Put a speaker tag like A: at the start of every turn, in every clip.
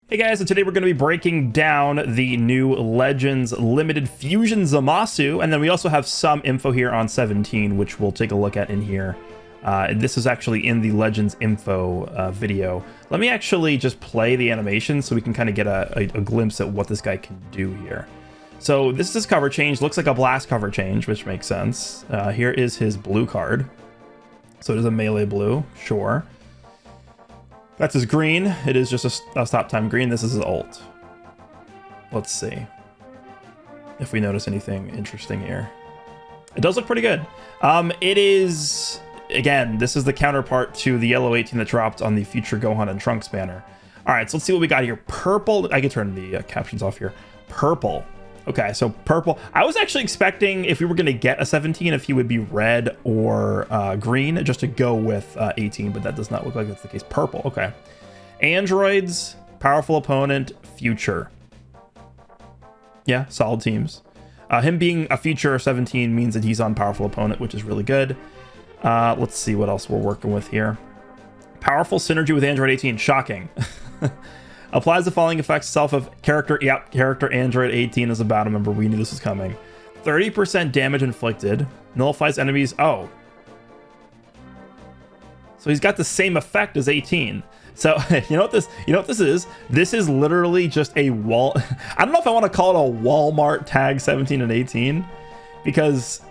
A: Hey guys, so today we're going to be breaking down the new Legends Limited Fusion ZAMASU, and then we also have some info here on 17, which we'll take a look at in here. This is actually in the Legends info video. Let me actually just play the animation so we can kind of get a glimpse at what this guy can do here. So this is his cover change. Looks like a blast cover change, which makes sense. Here is his blue card. So it is a melee blue, sure. That's his green. It is just a stop time green. This is his ult. Let's see if we notice anything interesting here. It does look pretty good. It is, again, this is the counterpart to the yellow 18 that dropped on the Future Gohan and Trunks banner. All right, so let's see what we got here. Purple. I can turn the captions off here. Purple. Okay, so purple. I was actually expecting if we were going to get a 17, if he would be red or green, just to go with 18, but that does not look like that's the case. Purple, okay. Androids, powerful opponent, future. Yeah, solid teams. Him being a future 17 means that he's on powerful opponent, which is really good. Let's see what else we're working with here. Powerful synergy with Android 18, shocking. Applies the following effects self of character. Yep, character Android 18 is a battle member. We knew this was coming. 30% damage inflicted. Nullifies enemies. Oh. So he's got the same effect as 18. So you know what this is? This is literally just a wall. I don't know if I want to call it a Walmart tag 17 and 18 because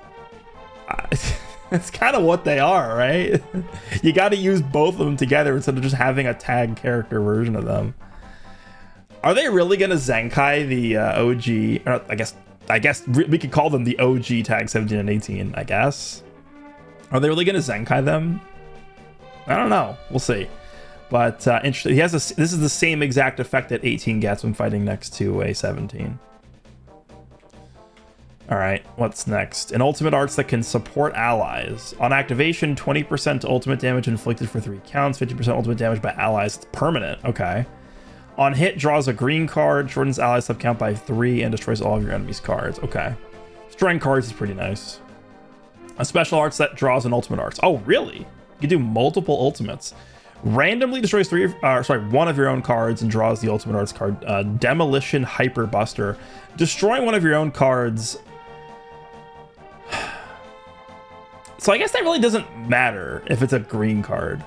A: it's kind of what they are, right? You got to use both of them together instead of just having a tag character version of them. Are they really going to Zenkai the OG? Or I guess we could call them the OG tag 17 and 18, I guess. Are they really going to Zenkai them? I don't know. We'll see. But interesting. He has this is the same exact effect that 18 gets when fighting next to a 17. All right, what's next? An ultimate arts that can support allies. On activation, 20% ultimate damage inflicted for 3 counts, 50% ultimate damage by allies. It's permanent. Okay. On hit, draws a green card, shortens allies sub count by 3, and destroys all of your enemies' cards. Okay. Destroying cards is pretty nice. A special arts that draws an ultimate arts. Oh, really? You can do multiple ultimates. Randomly destroys one of your own cards and draws the ultimate arts card. Demolition Hyper Buster. Destroying one of your own cards. So I guess that really doesn't matter if it's a green card,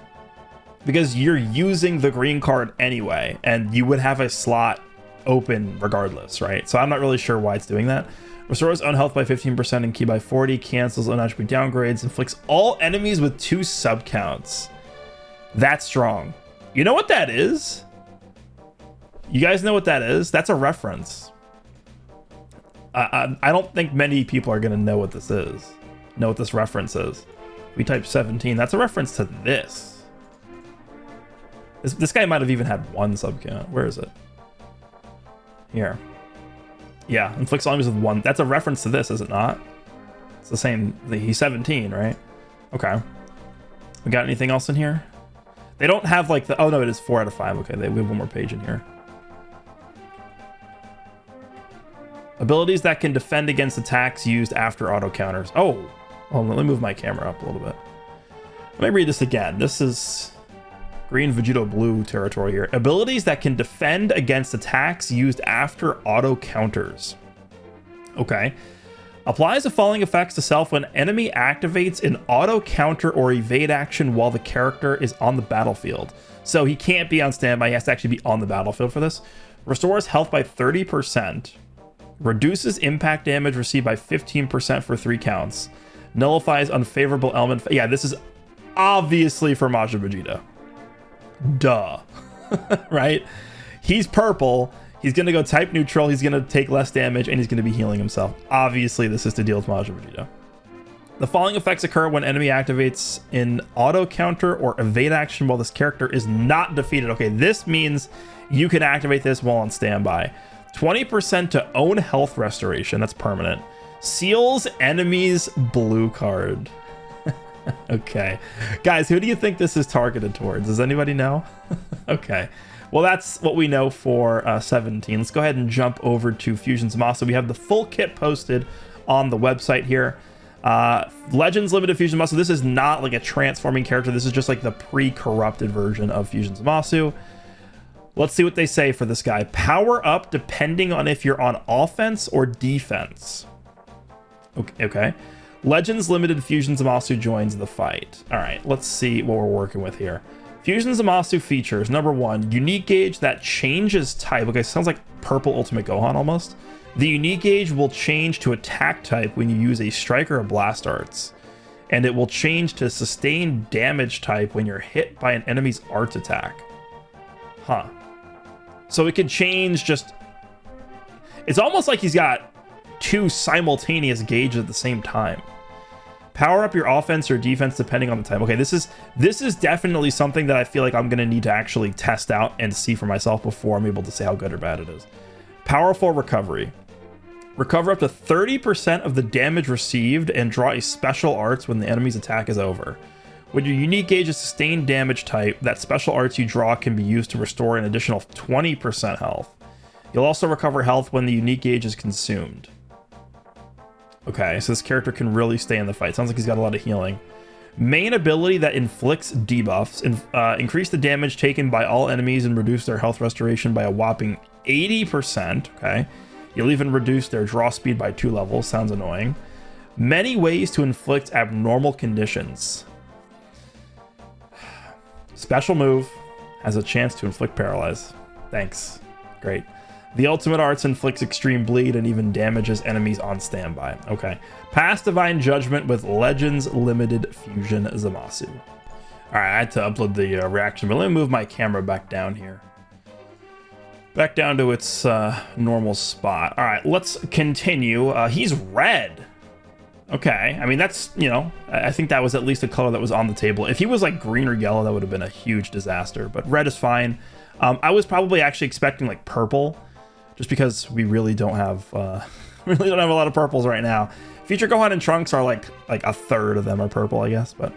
A: because you're using the green card anyway, and you would have a slot open regardless, right? So I'm not really sure why it's doing that. Restores own health by 15% and ki by 40, cancels own attribute downgrades, inflicts all enemies with 2 sub counts. That's strong. You know what that is? You guys know what that is? That's a reference. I don't think many people are going to know what this is. Know what this reference is. We type 17. That's a reference to this. This guy might have even had 1 sub count. Where is it? Here. Yeah, inflicts all enemies with 1. That's a reference to this, is it not? It's the same. He's 17, right? Okay. We got anything else in here? They don't have like the... Oh, no, it is 4 out of 5. Okay, we have 1 more page in here. Abilities that can defend against attacks used after auto counters. Oh, hold on, let me move my camera up a little bit. Let me read this again. This is green, Vegito blue territory here. Abilities that can defend against attacks used after auto counters. Okay. Applies the following effects to self when enemy activates an auto counter or evade action while the character is on the battlefield. So he can't be on standby. He has to actually be on the battlefield for this. Restores health by 30%. Reduces impact damage received by 15% for 3 counts. Nullifies unfavorable element. Yeah, this is obviously for Majin Vegeta. Duh. Right? He's purple. He's going to go type neutral. He's going to take less damage, and he's going to be healing himself. Obviously, this is to deal with Majin Vegeta. The following effects occur when enemy activates an auto counter or evade action while this character is not defeated. Okay, this means you can activate this while on standby. 20% to own health restoration. That's permanent. Seals enemies blue card. Okay. Guys, who do you think this is targeted towards? Does anybody know? Okay. Well, that's what we know for 17. Let's go ahead and jump over to Fusion ZAMASU. We have the full kit posted on the website here. Legends Limited Fusion ZAMASU. This is not like a transforming character. This is just like the pre-corrupted version of Fusion ZAMASU. Let's see what they say for this guy. Power up depending on if you're on offense or defense. Okay. Legends Limited Fusion Zamasu joins the fight. All right, let's see what we're working with here. Fusion Zamasu features, number 1, unique gauge that changes type. Okay, sounds like purple Ultimate Gohan almost. The unique gauge will change to attack type when you use a strike or a blast arts. And it will change to sustained damage type when you're hit by an enemy's arts attack. Huh. So it could change just... It's almost like he's got 2 simultaneous gauges at the same time. Power up your offense or defense depending on the type. Okay, this is definitely something that I feel like I'm going to need to actually test out and see for myself before I'm able to say how good or bad it is. Powerful recovery. Recover up to 30% of the damage received and draw a special arts when the enemy's attack is over. When your unique gauge is sustained damage type, that special arts you draw can be used to restore an additional 20% health. You'll also recover health when the unique gauge is consumed. Okay, so this character can really stay in the fight. Sounds like he's got a lot of healing. Main ability that inflicts debuffs. Increase the damage taken by all enemies and reduce their health restoration by a whopping 80%. Okay. You'll even reduce their draw speed by 2 levels. Sounds annoying. Many ways to inflict abnormal conditions. Special move has a chance to inflict paralyze. Thanks. Great. The ultimate arts inflicts extreme bleed and even damages enemies on standby. Okay. Pass Divine Judgment with Legends Limited Fusion Zamasu. All right, I had to upload the reaction, but let me move my camera back down here. Back down to its normal spot. All right, let's continue. He's red. Okay, I mean, that's, you know, I think that was at least a color that was on the table. If he was like green or yellow, that would have been a huge disaster, but red is fine. I was probably actually expecting like purple, just because we really don't have a lot of purples right now. Future Gohan and Trunks are like a third of them are purple, I guess, but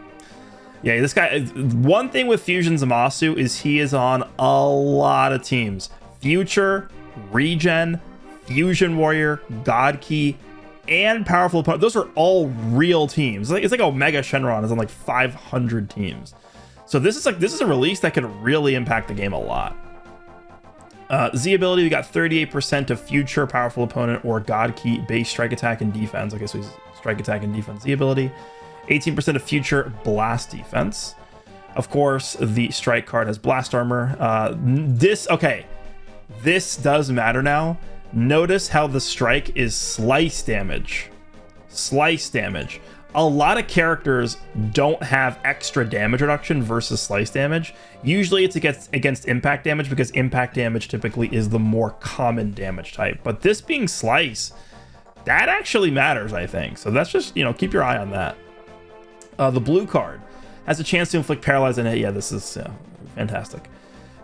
A: yeah, this guy, one thing with Fusion Zamasu is he is on a lot of teams. Future, Regen, Fusion Warrior, God Key, and Powerful Opponent. Those are all real teams. It's like Omega Shenron is on like 500 teams. So this is a release that could really impact the game a lot. Z ability, we got 38% of Future, Powerful Opponent, or God Key base strike attack and defense. Okay, so he's strike attack and defense Z ability. 18% of Future blast defense. Of course, the strike card has blast armor. This does matter now. Notice how the strike is slice damage. Slice damage. A lot of characters don't have extra damage reduction versus slice damage. Usually it's against impact damage because impact damage typically is the more common damage type. But this being slice, that actually matters, I think. So that's just, you know, keep your eye on that. The blue card has a chance to inflict paralyze and hit. Yeah, this is fantastic.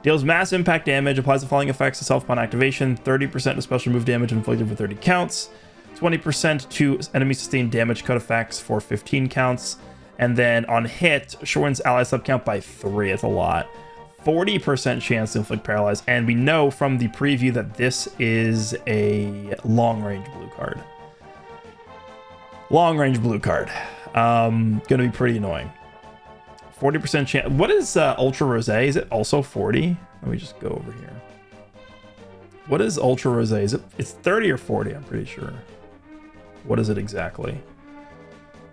A: Deals mass impact damage, applies the following effects to self upon activation, 30% of special move damage inflicted for 30 counts, 20% to enemy sustained damage cut effects for 15 counts, and then on hit, shortens ally sub count by 3. It's a lot. 40% chance to inflict paralyze, and we know from the preview that this is a long range blue card. Long range blue card. Gonna be pretty annoying. 40% chance. What is Ultra Rose? Is it also 40? Let me just go over here. What is Ultra Rose? Is it? It's 30 or 40, I'm pretty sure. What is it exactly?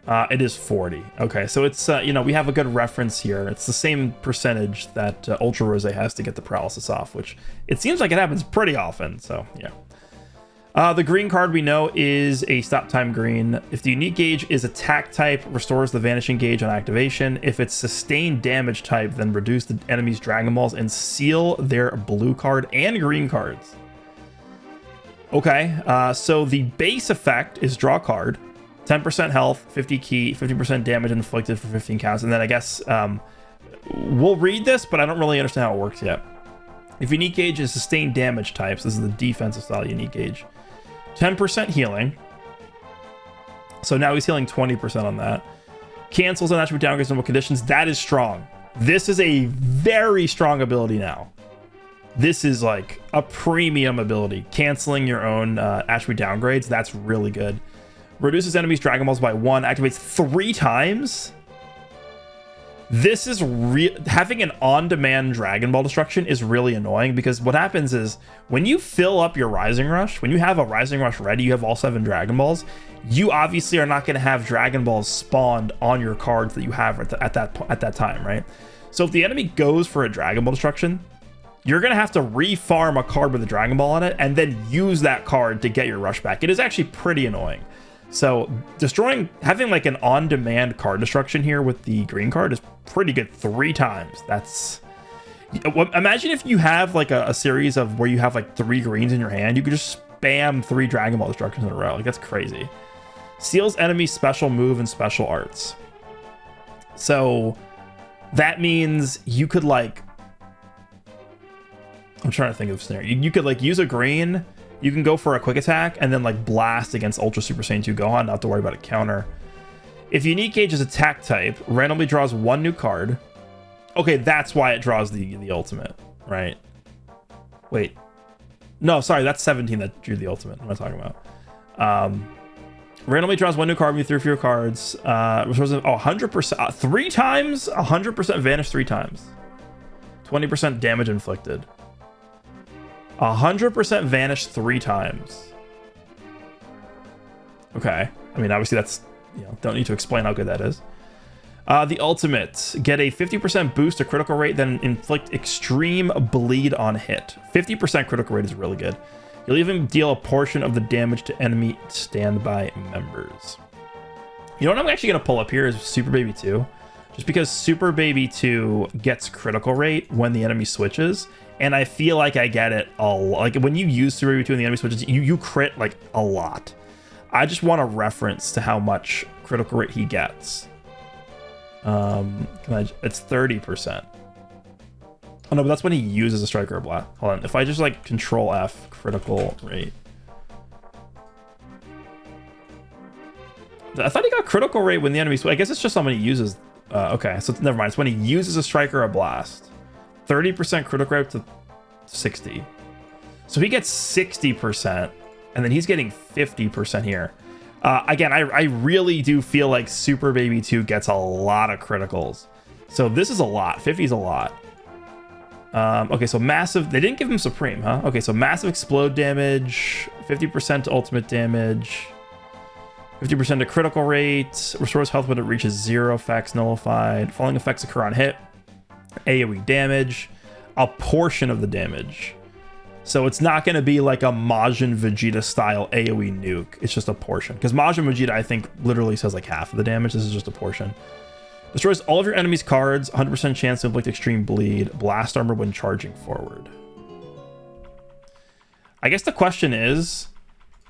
A: It is 40. Okay, so it's, you know, we have a good reference here. It's the same percentage that Ultra Rose has to get the paralysis off, which it seems like it happens pretty often, so yeah. The green card we know is a stop time green. If the unique gauge is attack type, restores the vanishing gauge on activation. If it's sustained damage type, then reduce the enemy's Dragon Balls and seal their blue card and green cards. Okay, so the base effect is draw card, 10% health, 50 key, 50% damage inflicted for 15 counts. And then I guess we'll read this, but I don't really understand how it works yet. If unique gauge is sustained damage types, this is the defensive style unique gauge. 10% healing. So now he's healing 20% on that. Cancels on attribute downgrades normal conditions. That is strong. This is a very strong ability now. This is like a premium ability. Canceling your own attribute downgrades. That's really good. Reduces enemies' Dragon Balls by 1. Activates 3 times. This is having an on-demand Dragon Ball destruction is really annoying, because what happens is when you fill up your Rising Rush, when you have a Rising Rush ready, you have all 7 Dragon Balls, you obviously are not going to have Dragon Balls spawned on your cards that you have at that time, right? So if the enemy goes for a Dragon Ball destruction, you're going to have to re-farm a card with a Dragon Ball on it and then use that card to get your rush back. It is actually pretty annoying. So having like an on-demand card destruction here with the green card is pretty good 3 times. That's, imagine if you have like a series of where you have like 3 greens in your hand, you could just spam 3 Dragon Ball destructions in a row. Like, that's crazy. Seals enemy special move and special arts. So that means you could like, I'm trying to think of a scenario. You could like use a green, you can go for a quick attack and then like blast against Ultra Super Saiyan 2 Gohan, not to worry about a counter. If unique gauge is attack type, randomly draws 1 new card. Okay, that's why it draws the ultimate, right? Wait. No, sorry, that's 17 that drew the ultimate. What am I talking about? Randomly draws 1 new card when you threw for your cards. 100%, 3 times, 100% vanish 3 times. 20% damage inflicted. 100% vanish 3 times. Okay. I mean, obviously that's, you know, don't need to explain how good that is. The ultimate, get a 50% boost to critical rate, then inflict extreme bleed on hit. 50% critical rate is really good. You'll even deal a portion of the damage to enemy standby members. You know what I'm actually going to pull up here is Super Baby 2. Just because Super Baby 2 gets critical rate when the enemy switches. And I feel like I get it a lot. Like when you use Super Baby 2 and the enemy switches, you crit like a lot. I just want a reference to how much critical rate he gets. It's 30%. Oh no, but that's when he uses a strike or a blast. Hold on, if I just like Control F critical rate. I thought he got critical rate when the enemy switches. I guess it's just when he uses. Okay, so never mind. It's when he uses a strike or a blast. 30% critical rate to 60. So he gets 60%, and then he's getting 50% here. Again, I really do feel like Super Baby 2 gets a lot of criticals. So this is a lot. 50 is a lot. Okay, so massive. They didn't give him Supreme, huh? Okay, so massive explode damage, 50% to ultimate damage, 50% to critical rate, restores health when it reaches 0, effects nullified, falling effects occur on hit, AoE damage, a portion of the damage. So it's not going to be like a Majin Vegeta style AoE nuke. It's just a portion. Because Majin Vegeta, I think, literally says like half of the damage. This is just a portion. Destroys all of your enemy's cards, 100% chance to inflict extreme bleed, blast armor when charging forward. I guess the question is,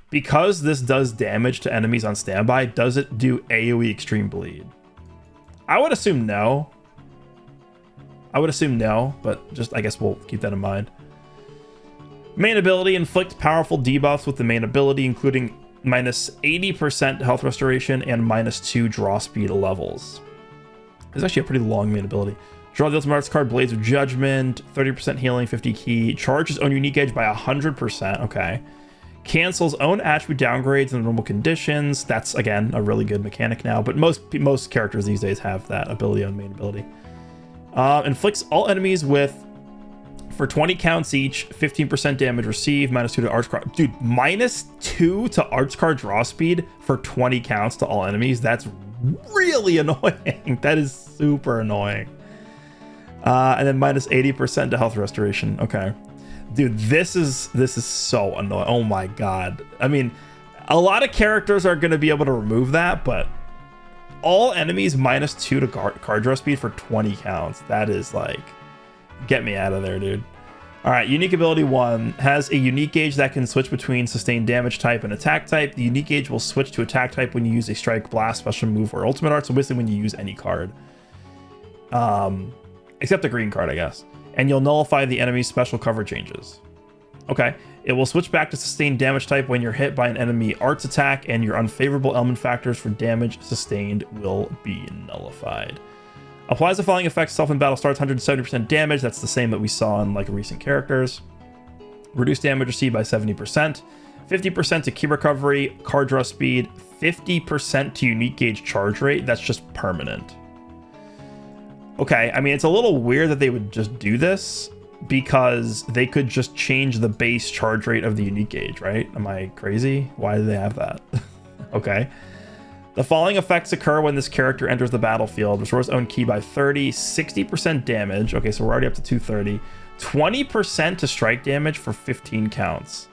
A: because this does damage to enemies on standby, does it do AoE extreme bleed? I would assume no. But just, I guess we'll keep that in mind. Main ability, inflict powerful debuffs with the main ability, including minus 80% health restoration and minus 2 draw speed levels. It's actually a pretty long main ability. Draw the ultimate arts card, Blades of Judgment, 30% healing, 50 key. Charges own unique edge by 100%. Okay. Cancels own attribute downgrades in normal conditions. That's, again, a really good mechanic now. But most characters these days have that ability on main ability. Inflicts all enemies with, for 20 counts each, 15% damage received, minus 2 to arts card. Dude, minus 2 to arts card draw speed for 20 counts to all enemies. That's really annoying. That is super annoying. And then minus 80% to health restoration. Okay. Dude, this is so annoying. Oh my god. I mean, a lot of characters are going to be able to remove that, but all enemies minus 2 to card draw speed for 20 counts. That is like, get me out of there, dude. All right, unique ability 1 has a unique gauge that can switch between sustained damage type and attack type. The unique gauge will switch to attack type when you use a strike, blast, special move, or ultimate art. So basically when you use any card. Except the green card, I guess. And you'll nullify the enemy's special cover changes. Okay. It will switch back to sustained damage type when you're hit by an enemy arts attack, and your unfavorable element factors for damage sustained will be nullified. Applies the following effects. Self in battle starts 170% damage. That's the same that we saw in like recent characters. Reduce damage received by 70%. 50% to key recovery, card draw speed, 50% to unique gauge charge rate. That's just permanent. Okay, I mean, it's a little weird that they would just do this because they could just change the base charge rate of the unique gauge, right? Am I crazy? Why do they have that? Okay. The following effects occur when this character enters the battlefield. Restores own ki by 30, 60% damage. Okay, so we're already up to 230. 20% to strike damage for 15 counts.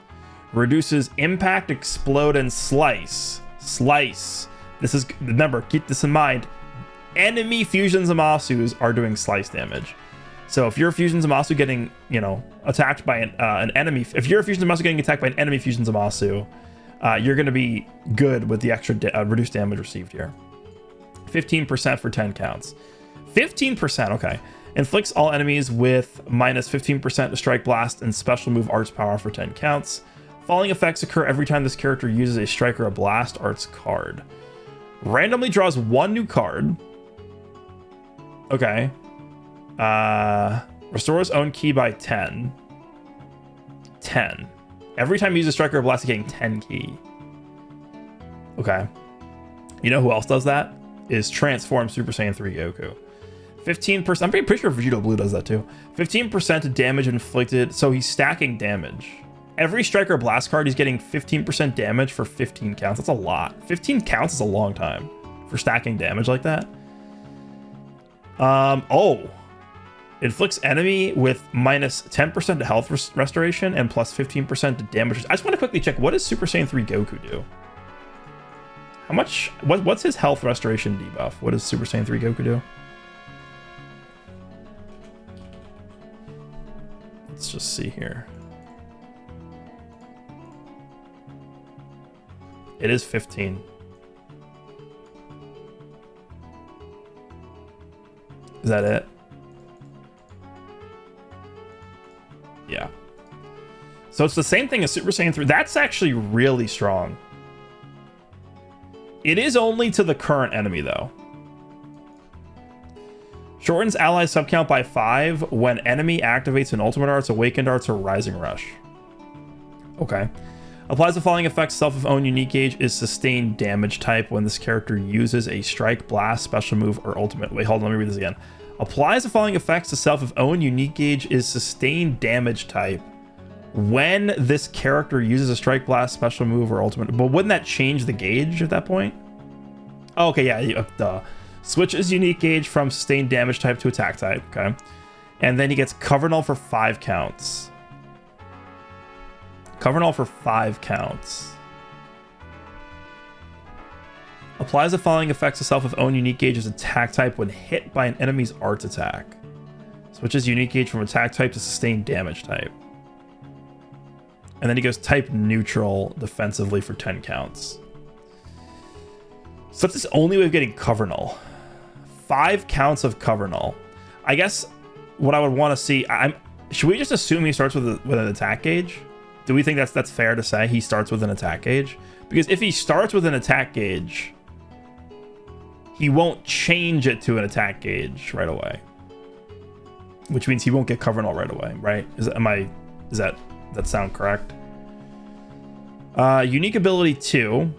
A: Reduces impact, explode, and slice. Slice. This is, remember, keep this in mind. Enemy fusion Zamasus are doing slice damage. So if you're a fusion Zamasu getting, you know, attacked by an enemy, if you're a fusion Zamasu getting attacked by an enemy fusion Zamasu, you're going to be good with the extra reduced damage received here. 15% for 10 counts. 15%, okay. Inflicts all enemies with minus 15% to strike, blast, and special move arts power for 10 counts. Following effects occur every time this character uses a strike or a blast arts card. Randomly draws one new card. Okay. Restores own ki by 10. 10. Every time you use a strike or a blast, you're getting 10 ki. Okay. You know who else does that? Is Transform Super Saiyan 3 Goku. 15%. I'm pretty sure Vegito Blue does that too. 15% of damage inflicted. So he's stacking damage. Every strike or blast card, he's getting 15% damage for 15 counts. That's a lot. 15 counts is a long time for stacking damage like that. Oh. Inflicts enemy with minus 10% to health restoration and plus 15% to damage. I just want to quickly check, what does Super Saiyan 3 Goku do? How much? What's his health restoration debuff? What does Super Saiyan 3 Goku do? Let's just see here. It is 15. Is that it? Yeah. So it's the same thing as Super Saiyan 3. That's actually really strong. It is only to the current enemy, though. Shortens ally subcount by 5 when enemy activates an Ultimate Arts, Awakened Arts, or Rising Rush. Okay. Applies the following effects. Self of own unique gauge is sustained damage type when this character uses a strike, blast, special move, or ultimate. Wait, hold on, let me read this again. Applies the following effects to self of own unique gauge is sustained damage type when this character uses a strike, blast, special move, or ultimate. But wouldn't that change the gauge at that point? Oh, okay, yeah, duh. Switches unique gauge from sustained damage type to attack type. Okay, and then he gets cover null for 5 counts. Cover null for 5 counts. Applies the following effects to self of own unique gauge's attack type when hit by an enemy's arts attack. Switches unique gauge from attack type to sustained damage type. And then he goes type neutral defensively for 10 counts. So that's his only way of getting cover null. 5 counts of cover null. I guess what I would want to see, should we just assume he starts with an attack gauge? Do we think that's fair to say he starts with an attack gauge? Because if he starts with an attack gauge, he won't change it to an attack gauge right away, which means he won't get cover null right away, right? Does that sound correct? Unique ability 2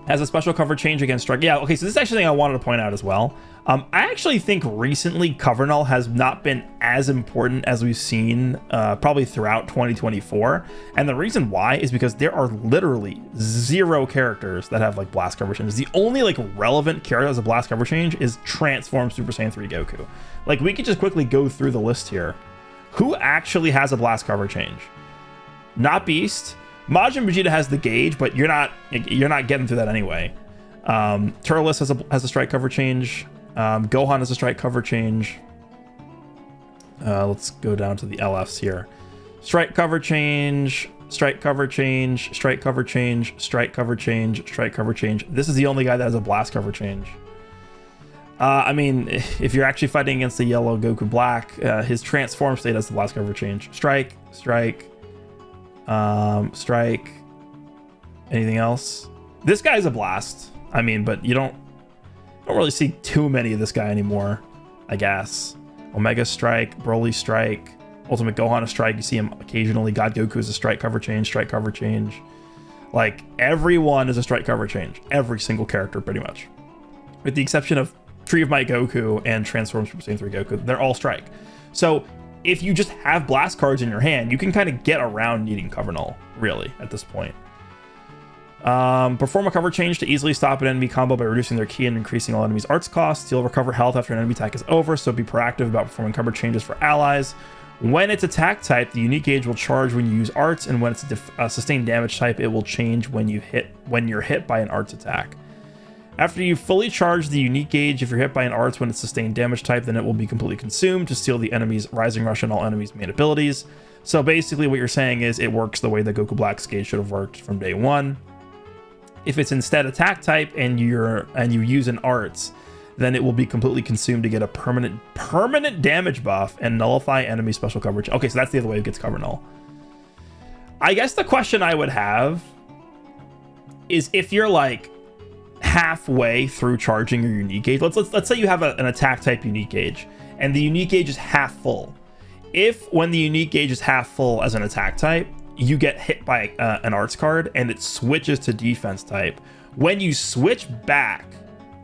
A: has a special cover change against strike. Yeah, okay, so this is actually something I wanted to point out as well. I actually think recently cover null has not been as important as we've seen probably throughout 2024. And the reason why is because there are literally 0 characters that have like blast cover changes. The only like relevant character that has a blast cover change is Transform Super Saiyan 3 Goku. Like we could just quickly go through the list here. Who actually has a blast cover change? Not Beast. Majin Vegeta has the gauge, but you're not getting through that anyway. Turles has a strike cover change. Gohan has a strike cover change. Let's go down to the LFs here. Strike cover change, strike cover change, strike cover change, strike cover change, strike cover change. This is the only guy that has a blast cover change. I mean, if you're actually fighting against the yellow Goku Black, his transform state has the blast cover change. Strike, strike, strike. Anything else? This guy's a blast. I mean, but you don't really see too many of this guy anymore, I guess. Omega Strike, Broly Strike, Ultimate Gohan a strike. You see him occasionally. God Goku is a strike cover change, strike cover change. Like everyone is a strike cover change. Every single character, pretty much, with the exception of Tree of Might Goku and transforms Super Saiyan 3 Goku. They're all strike. So if you just have blast cards in your hand, you can kind of get around needing Cover Null, really, at this point. Perform a cover change to easily stop an enemy combo by reducing their ki and increasing all enemies' arts costs. You'll recover health after an enemy attack is over, so be proactive about performing cover changes for allies. When it's attack type, the unique gauge will charge when you use arts, and when it's a sustained damage type, it will change when you're hit by an arts attack. After you fully charge the unique gauge, if you're hit by an arts when it's sustained damage type, then it will be completely consumed to steal the enemy's Rising Rush and all enemies' main abilities. So basically what you're saying is it works the way the Goku Black's gauge should have worked from day one. If it's instead attack type and you use an arts, then it will be completely consumed to get a permanent damage buff and nullify enemy special coverage. Okay, so that's the other way it gets cover null. I guess the question I would have is if you're like halfway through charging your unique gauge. Let's say you have an attack type unique gauge and the unique gauge is half full. If when the unique gauge is half full as an attack type, you get hit by an arts card and it switches to defense type, when you switch back,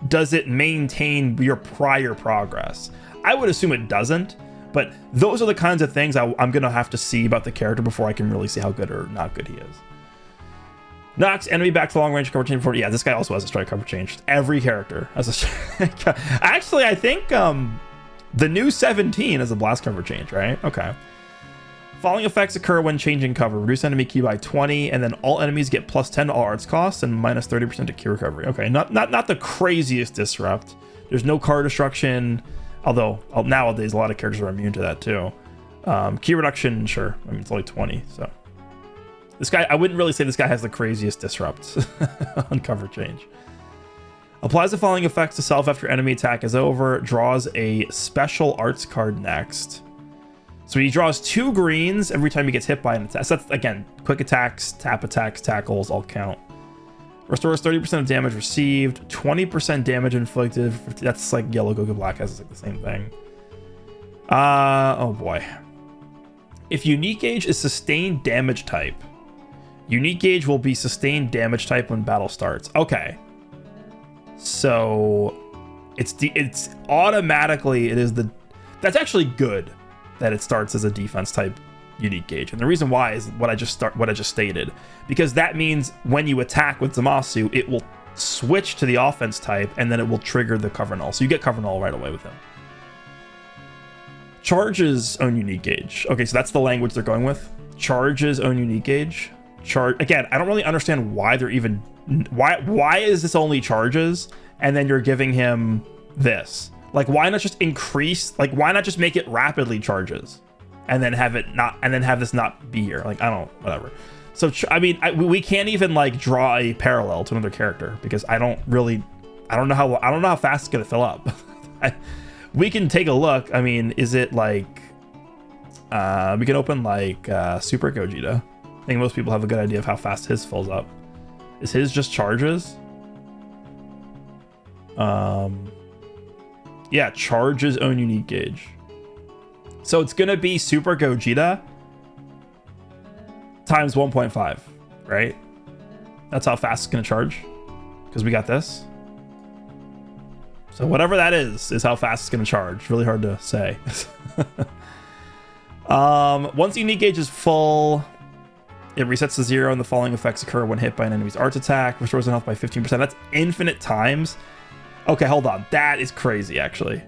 A: does it maintain your prior progress? I would assume it doesn't, but those are the kinds of things I'm gonna have to see about the character before I can really see how good or not good he is. Knocks enemy back to long range cover change before. Yeah, this guy also has a strike cover change. Every character has a strike. Actually, I think the new 17 is a blast cover change, right? Okay. Following effects occur when changing cover. Reduce enemy ki by 20, and then all enemies get plus 10 to all arts costs and minus 30% to ki recovery. Okay, not the craziest disrupt. There's no card destruction, although nowadays a lot of characters are immune to that too. Ki reduction, sure. I mean, it's only 20, so. This guy, I wouldn't really say this guy has the craziest disrupt on cover change. Applies the following effects to self after enemy attack is over. Draws a special arts card next. So he draws 2 greens every time he gets hit by an attack. So that's, again, quick attacks, tap attacks, tackles all count. Restores 30% of damage received, 20% damage inflicted. That's like Yellow Goku Black has like the same thing. Oh boy. If unique gauge is sustained damage type, unique gauge will be sustained damage type when battle starts. Okay. So it's automatically, that's actually good that it starts as a defense type unique gauge. And the reason why is what I just stated, because that means when you attack with ZAMASU, it will switch to the offense type and then it will trigger the cover null. So you get cover null right away with him. Charge's own unique gauge. Okay, so that's the language they're going with. Charge's own unique gauge. Again, I don't really understand why they're even, why is this only charges and then you're giving him this? Like, why not just increase, like, why not just make it rapidly charges and then have it not, and then have this not be here? Like, I don't, whatever. So, I mean, we can't even like draw a parallel to another character because I don't know how fast it's going to fill up. We can take a look. I mean, is it like, we can open like Super Gogeta. I think most people have a good idea of how fast his fills up. Is his just charges? Yeah, charge's own unique gauge. So it's gonna be Super Gogeta times 1.5, right? That's how fast it's gonna charge, because we got this. So whatever that is how fast it's gonna charge. Really hard to say. Once the unique gauge is full, it resets to 0 and the following effects occur when hit by an enemy's arts attack. Restores an health by 15%. That's infinite times. Okay, hold on. That is crazy, actually.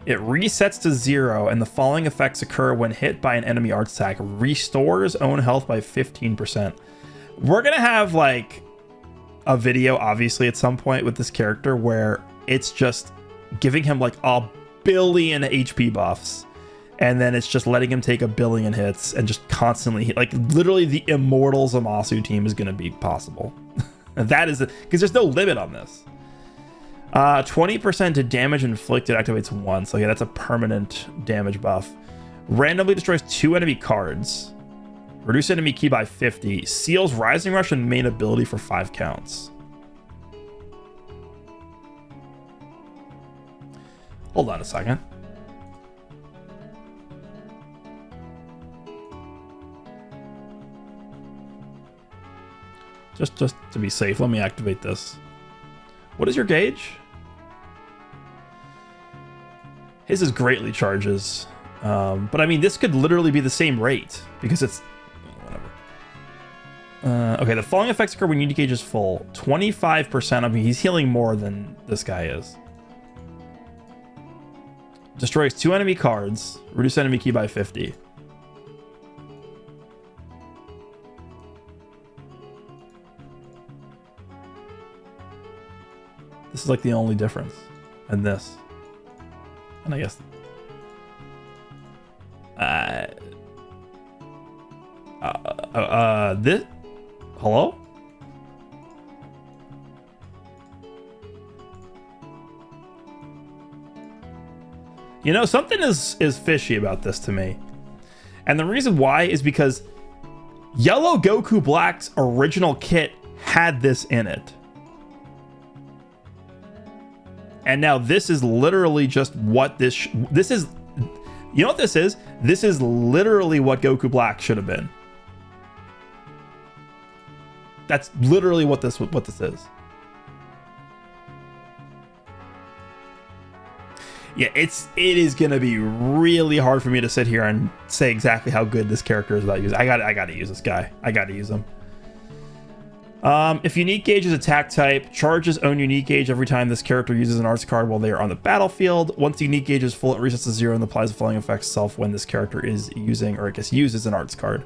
A: It resets to 0, and the following effects occur when hit by an enemy arts attack. Restores own health by 15%. We're gonna have, like, a video, obviously, at some point with this character where it's just giving him, like, a billion HP buffs, and then it's just letting him take a billion hits and just constantly hit. Like, literally, the immortal ZAMASU team is gonna be possible. That is it, because there's no limit on this. 20% to damage inflicted activates once. Okay, that's a permanent damage buff. Randomly destroys 2 enemy cards. Reduce enemy ki by 50. Seals Rising Rush and main ability for 5 counts. Hold on a second. Just to be safe, let me activate this. What is your gauge? His is greatly charges. But I mean, this could literally be the same rate because it's whatever. Okay, the falling effects occur when unit gauge is full. 25%. I mean, he's healing more than this guy is. Destroys 2 enemy cards. Reduce enemy key by 50. This is like the only difference in this. And I guess this, hello? You know, something is fishy about this to me. And the reason why is because Yellow Goku Black's original kit had this in it. And now this is literally just what this is. You know what this is? This is literally what Goku Black should have been. That's literally what this is. Yeah, it is gonna be really hard for me to sit here and say exactly how good this character is without using. I gotta use this guy. I gotta use him. If unique gauge is attack type, charges own unique gauge every time this character uses an arts card while they are on the battlefield. Once the unique gauge is full, it resets to 0 and applies the falling effect itself when this character is using, or I guess uses, an arts card.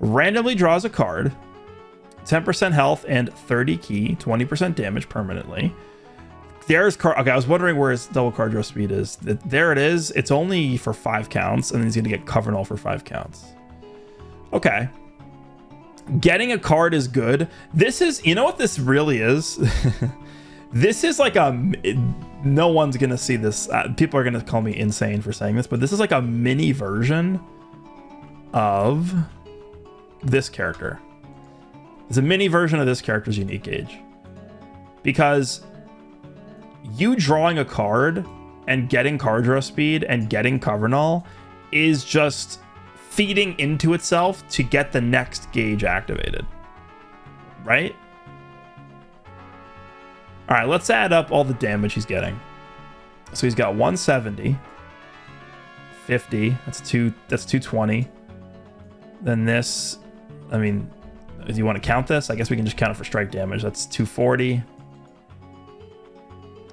A: Randomly draws a card, 10% health and 30 key, 20% damage permanently. There's card. Okay, I was wondering where his double card draw speed is. There it is. It's only for 5 counts, and then he's gonna get cover null for 5 counts. Okay. Getting a card is good. This is, you know what this really is? This is like no one's gonna see this. People are gonna call me insane for saying this, but this is like a mini version of this character. It's a mini version of this character's unique gauge. Because you drawing a card and getting card draw speed and getting cover null is just feeding into itself to get the next gauge activated, right? All right, let's add up all the damage he's getting. So he's got 170, 50, that's 220. Then this, I mean, do you want to count this? I guess we can just count it for strike damage. That's 240.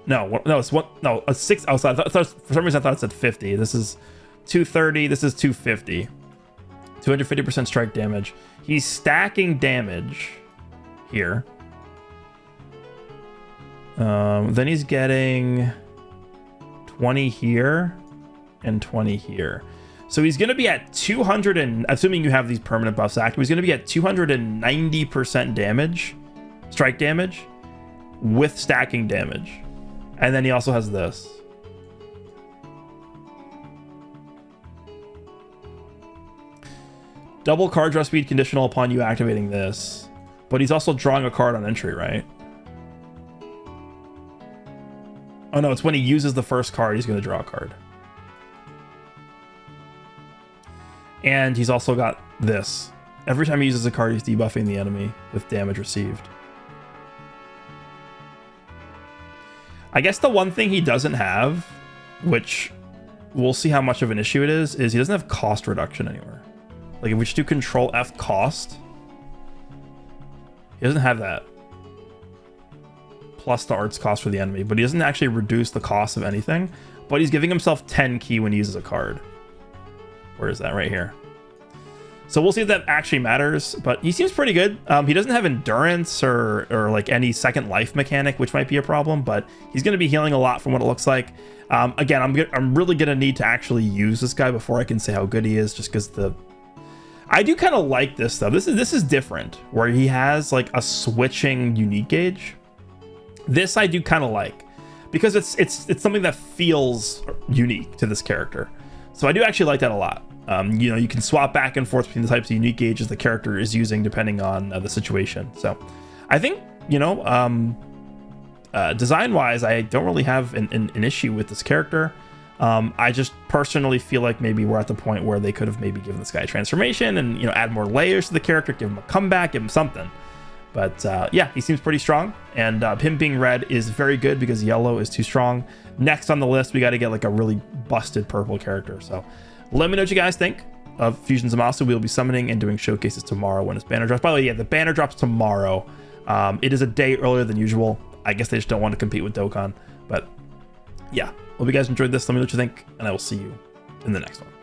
A: No, it's one. No, a 6. Oh, so for some reason I thought it said 50. This is 230. This is 250. 250% strike damage. He's stacking damage here. Then he's getting 20 here and 20 here. So he's going to be at 200 and, assuming you have these permanent buffs active, he's going to be at 290% damage, strike damage, with stacking damage. And then he also has this. Double card draw speed conditional upon you activating this. But he's also drawing a card on entry, right? Oh no, it's when he uses the first card, he's going to draw a card. And he's also got this. Every time he uses a card, he's debuffing the enemy with damage received. I guess the one thing he doesn't have, which we'll see how much of an issue it is he doesn't have cost reduction anywhere. Like if we just do Control F cost, he doesn't have that. Plus the arts cost for the enemy, but he doesn't actually reduce the cost of anything, but he's giving himself 10 key when he uses a card. Where is that? Right here. So we'll see if that actually matters, but he seems pretty good. He doesn't have endurance or like any second life mechanic, which might be a problem, but he's going to be healing a lot from what it looks like. Again, I'm really going to need to actually use this guy before I can say how good he is, just because I do kind of like this though. This is different, where he has like a switching unique gauge. This I do kind of like, because it's something that feels unique to this character. So I do actually like that a lot. You know, you can swap back and forth between the types of unique gauges the character is using depending on the situation. So I think, you know, design wise, I don't really have an issue with this character. I just personally feel like maybe we're at the point where they could have maybe given this guy a transformation and, you know, add more layers to the character, give him a comeback, give him something. But yeah, he seems pretty strong, and him being red is very good because yellow is too strong. Next on the list, we got to get like a really busted purple character. So let me know what you guys think of Fusion Zamasu. We'll be summoning and doing showcases tomorrow when his banner drops. By the way, yeah, the banner drops tomorrow. It is a day earlier than usual. I guess they just don't want to compete with Dokkan. But yeah, hope you guys enjoyed this. Let me know what you think, and I will see you in the next one.